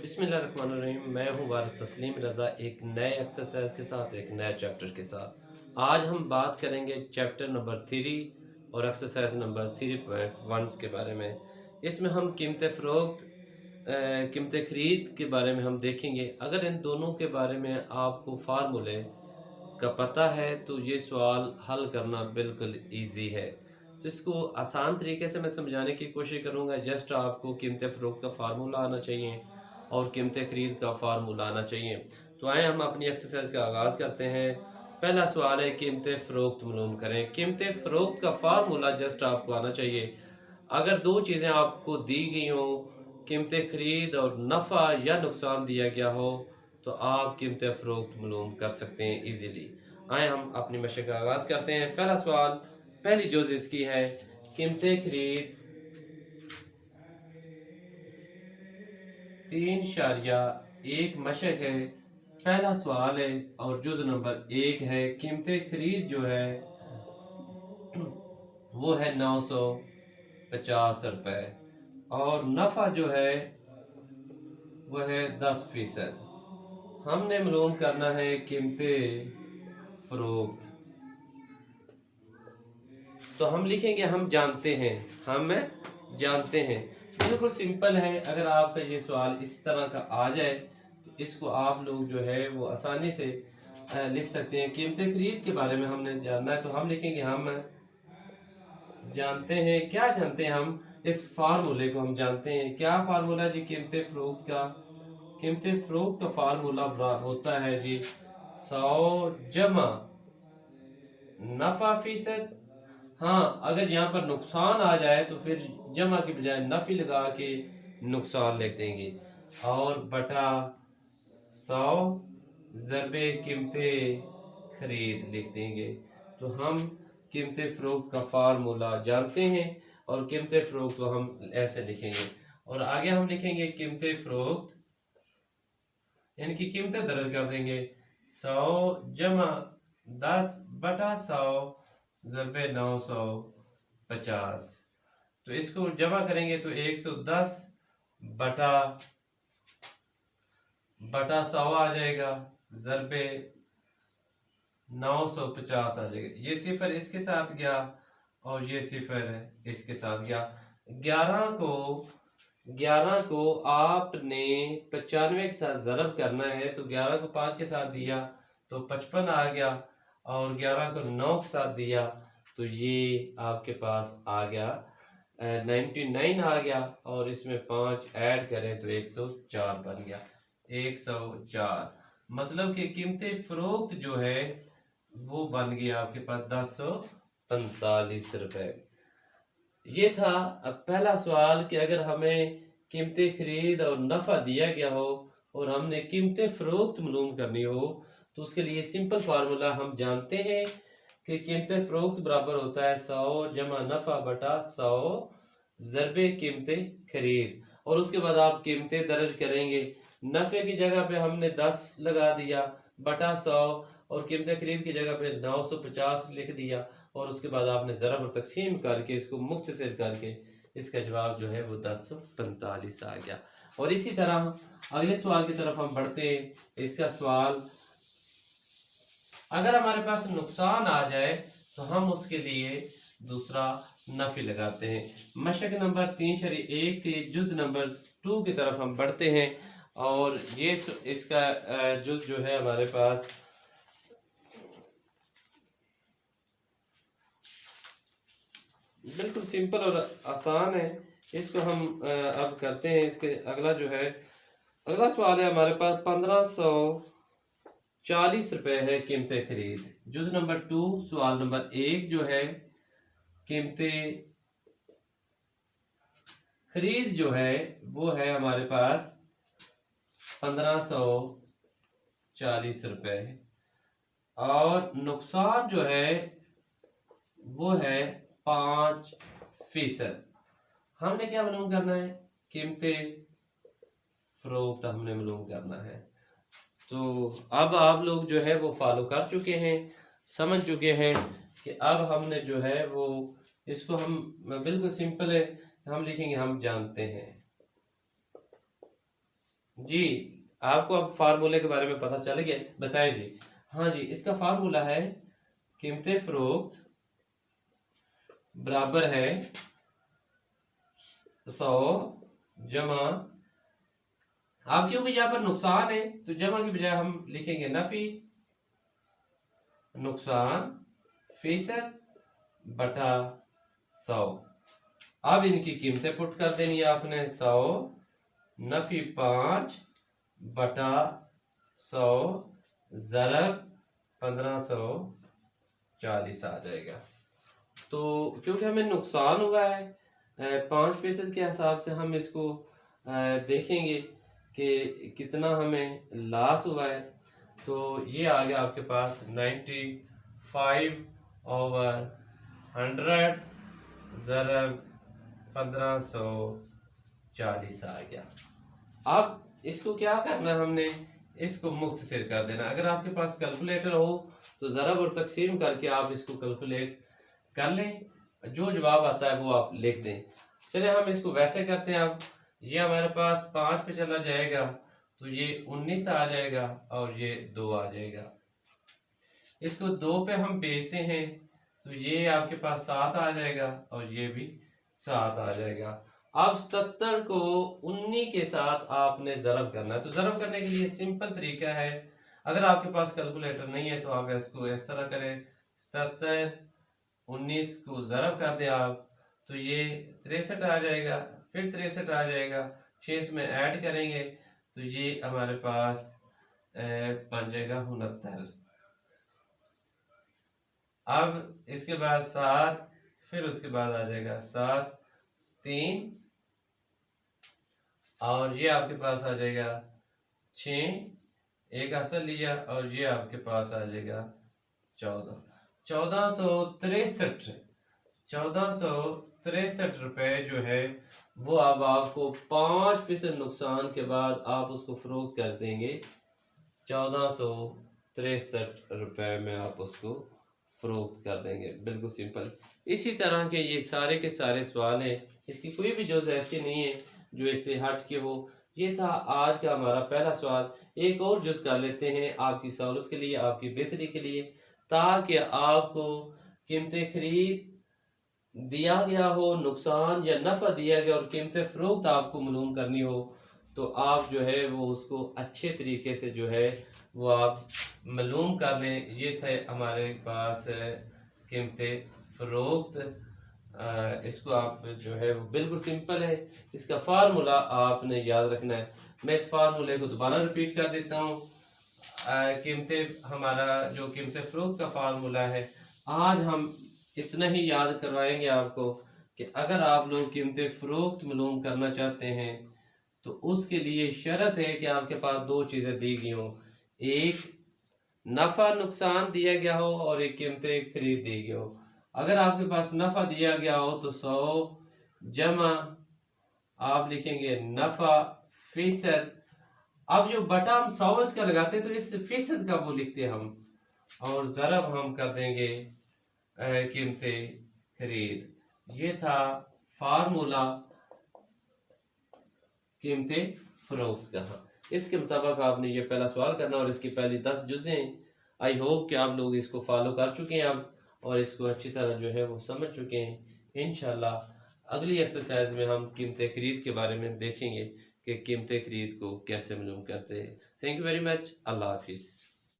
बिस्मिल्लाहिर्रहमानिर्रहीम। मैं हूँ वारिस तस्लीम रज़ा, एक नए एक्सरसाइज के साथ, एक नए चैप्टर के साथ। आज हम बात करेंगे चैप्टर नंबर 3 और एक्सरसाइज नंबर 3.1 के बारे में। इसमें हम कीमत फ़रोख्त, कीमत ख़रीद के बारे में हम देखेंगे। अगर इन दोनों के बारे में आपको फार्मूले का पता है तो ये सवाल हल करना बिल्कुल ईजी है। तो इसको आसान तरीके से मैं समझाने की कोशिश करूँगा। जस्ट आपको कीमत फ़रोख्त का फार्मूला आना चाहिए और कीमत ख़रीद का फार्मूला आना चाहिए। तो आए हम अपनी एक्सरसाइज का आगाज़ करते हैं। पहला सवाल है, कीमत फ़रोख्त मालूम करें। कीमत फ़रोख्त का फार्मूला जस्ट आपको आना चाहिए। अगर दो चीज़ें आपको दी गई हों, कीमत ख़रीद और नफ़ा या नुकसान दिया गया हो, तो आप कीमत फ़रोख्त मालूम कर सकते हैं ईज़िली। आए हम अपनी मशक़ का आगाज़ करते हैं। पहला सवाल, पहली जुज़ इसकी है कीमत ख़रीद 3.1 मशक़ है। पहला सवाल है और जुज़ नंबर 1 है। कीमत ख़रीद जो है वो है 950 रुपये और नफ़ा जो है वो है 10%। हमने मालूम करना है कीमत फ़रोख्त। तो हम लिखेंगे हम जानते हैं। बिल्कुल सिंपल है। अगर आपका ये सवाल इस तरह का आ जाए तो इसको आप लोग जो है वो आसानी से लिख सकते हैं। कीमत ख़रीद के बारे में हमने जानना है तो हम लिखेंगे हम जानते हैं। क्या जानते हैं हम? इस फार्मूले को हम जानते हैं। क्या फार्मूला जी कीमत फ़रोख्त का? कीमत फ़रोख्त का फार्मूला होता है जी 100 जमा नफ़ा फ़ीसद। हाँ, अगर यहाँ पर नुकसान आ जाए तो फिर जमा की बजाय नफ़ी लगा के नुकसान लिख देंगे और बटा 100 ज़रबे कीमत ख़रीद लिख देंगे। तो हम कीमत फ़रोख्त का फार्मूला जानते हैं और कीमत फ़रोख्त को हम ऐसे लिखेंगे। और आगे हम लिखेंगे कीमत फ़रोख्त यानी कि कीमतें दर्ज कर देंगे 100 जमा 10 बटा 100 ज़रबे 950। तो इसको जमा करेंगे तो 110 बटा 100 आ जाएगा, ज़रबे 950 आ जाएगा। ये सिफर इसके साथ गया और ये सिफर इसके साथ गया। 11 को आपने 95 के साथ ज़रब करना है तो 11 को 5 के साथ दिया तो 55 आ गया और 11 को 9 के साथ दिया तो ये आपके पास आ गया 99 आ गया और इसमें 5 ऐड करें तो 104 बन गया। 104 मतलब कि कीमत फ़रोख्त जो है वो बन गया आपके पास 1045 रुपये। ये था पहला सवाल कि अगर हमें कीमत ख़रीद और नफ़ा दिया गया हो और हमने कीमत फ़रोख्त मालूम करनी हो तो उसके लिए सिंपल फार्मूला हम जानते हैं कि कीमत फ़रोख्त बराबर होता है 100 जमा नफ़ा बटा 100 ज़रबे कीमत ख़रीद। और उसके बाद आप कीमतें दर्ज करेंगे। नफ़े की जगह पे हमने 10 लगा दिया बटा 100 और कीमत ख़रीद की जगह पे 950 लिख दिया और उसके बाद आपने ज़रब और तक़सीम करके इसको मुख्तसर करके इसका जवाब जो है वो 1045 आ गया। और इसी तरह अगले सवाल की तरफ हम बढ़ते हैं। इसका सवाल, अगर हमारे पास नुकसान आ जाए तो हम उसके लिए दूसरा नफ़ी लगाते हैं। मशक़ नंबर 3.1 के जुज़ नंबर 2 की तरफ हम बढ़ते हैं और ये इसका जुज़ जो है हमारे पास बिल्कुल सिंपल और आसान है। इसको हम अब करते हैं। इसके अगला सवाल है हमारे पास 1540 रुपये है कीमत ख़रीद। जुज़ नंबर 2 सवाल नंबर 1 जो है कीमत ख़रीद जो है वो है हमारे पास 1540 रुपये और नुकसान जो है वो है 5%। हमने क्या मालूम करना है? कीमत फ़रोख्त हमने मालूम करना है। तो अब आप लोग जो है वो फॉलो कर चुके हैं, समझ चुके हैं कि अब हमने जो है वो इसको हम बिल्कुल सिंपल है, हम लिखेंगे हम जानते हैं। जी, आपको अब फार्मूले के बारे में पता चल गया, बताएं जी। हाँ जी, इसका फार्मूला है कीमते फरोख्त बराबर है 100 जमा, आप क्योंकि यहाँ पर नुकसान है तो जमा की बजाय हम लिखेंगे नफी, नुकसान फीसद बटा 100। अब इनकी कीमतें पुट कर देनी है आपने, 100 नफी 5 बटा 100 ज़रब 1540 आ जाएगा। तो क्योंकि हमें नुकसान हुआ है 5% के हिसाब से हम इसको देखेंगे कि कितना हमें लॉस हुआ है। तो ये आ गया आपके पास 95/100 ज़रब 1540 आ गया। अब इसको क्या करना है, हमने इसको मुक्त सिर कर देना। अगर आपके पास कैलकुलेटर हो तो ज़रब और तकसीम करके आप इसको कैलकुलेट कर लें, जो जवाब आता है वो आप लिख दें। चलिए हम इसको वैसे करते हैं। अब ये हमारे पास 5 पे चला जाएगा तो ये 19 आ जाएगा और ये 2 आ जाएगा। इसको 2 पे हम बेचते हैं तो ये आपके पास 7 आ जाएगा और ये भी 7 आ जाएगा। अब 77 को 19 के साथ आपने ज़रब करना है। तो ज़रब करने के लिए सिंपल तरीका है, अगर आपके पास कैलकुलेटर नहीं है तो आप इसको इस तरह करें, 70 19 को ज़रब कर दें आप तो ये 63 आ जाएगा, फिर 63 आ जाएगा, 6 इसमें ऐड करेंगे तो ये हमारे पास बन जाएगा 69। अब इसके बाद 7, फिर उसके बाद आ जाएगा 7 3 और ये आपके पास आ जाएगा 6, एक असल लिया और ये आपके पास आ जाएगा 1463 रुपए जो है वो अब आपको 5% नुकसान के बाद आप उसको फरोख्त कर देंगे 1463 रुपए में आप उसको फरोख्त कर देंगे। बिल्कुल सिंपल। इसी तरह के ये सारे के सारे सवाल हैं, इसकी कोई भी जुज़ ऐसी नहीं है जो इससे हट के हो। ये था आज का हमारा पहला सवाल। एक और जुज़ कर लेते हैं आपकी सहूलत के लिए, आपकी बेहतरी के लिए, ताकि आपको कीमतें खरीद दिया गया हो, नुकसान या नफ़ा दिया गया और कीमतें फ़रोख्त आपको मालूम करनी हो तो आप जो है वो उसको अच्छे तरीके से जो है वो आप मालूम कर लें। ये थे हमारे पास कीमतें फ़रोख्त। इसको आप जो है वो बिल्कुल सिंपल है, इसका फार्मूला आपने याद रखना है। मैं इस फार्मूले को दोबारा रिपीट कर देता हूँ। कीमतें, हमारा जो कीमतें फ़रोख्त का फार्मूला है, आज हम इतना ही याद करवाएंगे आपको कि अगर आप लोग कीमतें फ़रोख्त मालूम करना चाहते हैं तो उसके लिए शर्त है कि आपके पास 2 चीज़ें दी गई हों, एक नफ़ा नुकसान दिया गया हो और एक कीमतें खरीद दी गई हो। अगर आपके पास नफ़ा दिया गया हो तो 100 जमा आप लिखेंगे नफ़ा फीसद। अब जो बटा हम 100 का लगाते हैं तो इस फीसद का वो लिखते हैं हम, और ज़रब हम कर देंगे कीमतें खरीद। ये था फार्मूला कीमतें फ़रोख्त का। इसके मुताबिक आपने ये पहला सवाल करना और इसकी पहली 10 जुज़ें, आई होप कि आप लोग इसको फॉलो कर चुके हैं अब और इसको अच्छी तरह जो है वो समझ चुके हैं। इंशाल्लाह अगली एक्सरसाइज में हम कीमतें खरीद के बारे में देखेंगे कि कीमतें खरीद को कैसे मालूम करते हैं। Thank you very much. अल्लाह हाफिज़।